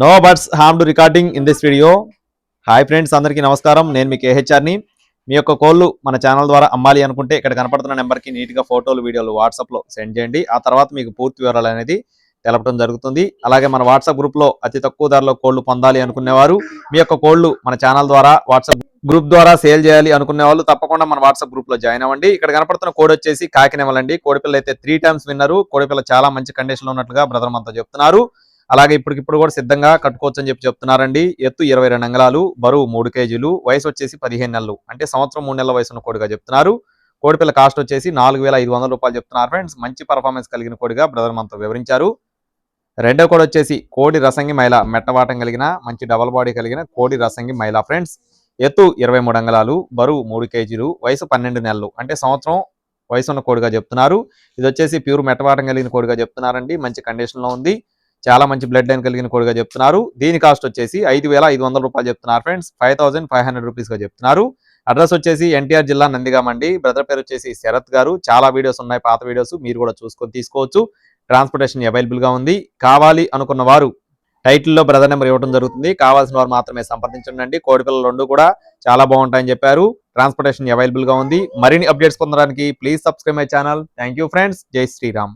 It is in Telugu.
No buts harm to recording in this video. Hi friends, అందరికీ నమస్కారం. నేను మీ కేహెచ్ఆర్ని. మీ యొక్క కోళ్ళు మన ఛానల్ ద్వారా అమ్మాలి అనుకుంటే ఇక్కడ కనపడుతున్న నెంబర్కి నీట్గా ఫోటోలు వీడియోలు వాట్సాప్లో సెండ్ చేయండి. ఆ తర్వాత మీకు పూర్తి వివరాలు అనేది తెలపడం జరుగుతుంది. అలాగే మన వాట్సాప్ గ్రూప్లో అతి తక్కువ ధరలో కోళ్ళు పొందాలి అనుకునేవారు, మీ యొక్క కోళ్ళు మన ఛానల్ ద్వారా వాట్సాప్ గ్రూప్ ద్వారా సేల్ చేయాలి అనుకునే వాళ్ళు తప్పకుండా మన వాట్సాప్ గ్రూప్ లో జాయిన్ అవ్వండి. ఇక్కడ కనపడుతున్న కోడ్ వచ్చేసి కాకినెమలండి. కోడిపిల్ల అయితే 3 times విన్నరు. కోడిపిల్ల చాలా మంచి కండిషన్ లో ఉన్నట్లుగా బ్రదర్ మనతో చెప్తున్నారు. అలాగే ఇప్పటికిప్పుడు కూడా సిద్ధంగా కట్టుకోవచ్చు అని చెప్తున్నారండి. ఎత్తు 22 అంగుళాలు, బరువు 3 kgs, వయసు వచ్చేసి 15 నెలలు, అంటే సంవత్సరం 3 నెలల వయసున్న కోడిగా చెప్తున్నారు. కోడిపిల్ల కాస్ట్ వచ్చేసి 4,500 రూపాయలు చెప్తున్నారు ఫ్రెండ్స్. మంచి పర్ఫార్మెన్స్ కలిగిన కోడిగా బ్రదర్ మనతో వివరించారు. రెండో కోడి వచ్చేసి కోడి రసంగి మైల, మెట్టవాటం కలిగిన మంచి డబల్ బాడీ కలిగిన కోడి రసంగి మైల ఫ్రెండ్స్. ఎత్తు 23 అంగుళాలు, బరువు 3 kgs, వయసు 12 నెలలు, అంటే సంవత్సరం వయసు ఉన్న కోడిగా చెప్తున్నారు. ఇది వచ్చేసి ప్యూర్ మెట్టవాటం కలిగిన కోడిగా చెప్తున్నారండి. మంచి కండిషన్ లో ఉంది. చాలా మంచి బ్లడ్ లైన్ కలిగిన కోడిగా చెప్తున్నారు. దీని కాస్ట్ వచ్చేసి 5,500 రూపాయలు చెప్తున్నారు ఫ్రెండ్స్. 5,500 రూపీస్ గా చెప్తున్నారు. అడ్రస్ వచ్చేసి ఎన్టీఆర్ జిల్లా నందిగామ అండి. బ్రదర్ పేరు వచ్చేసి శరత్ గారు. చాలా వీడియోస్ ఉన్నాయి, పాత వీడియోస్, మీరు కూడా చూసుకొని తీసుకోవచ్చు. ట్రాన్స్పోర్టేషన్ అవైలబుల్ గా ఉంది. కావాలి అనుకున్న వారు టైటిల్లో బ్రదర్ నెంబర్ ఇవ్వడం జరుగుతుంది. కావాల్సిన వారు మాత్రమే సంప్రదించండి. కోడిపిల్లలు 2 కూడా చాలా బాగుంటాయని చెప్పారు. ట్రాన్స్పోర్టేషన్ అవైలబుల్ గా ఉంది. మరిన్ని అప్డేట్స్ పొందడానికి please subscribe my channel. Thank you friends. జై శ్రీరామ్.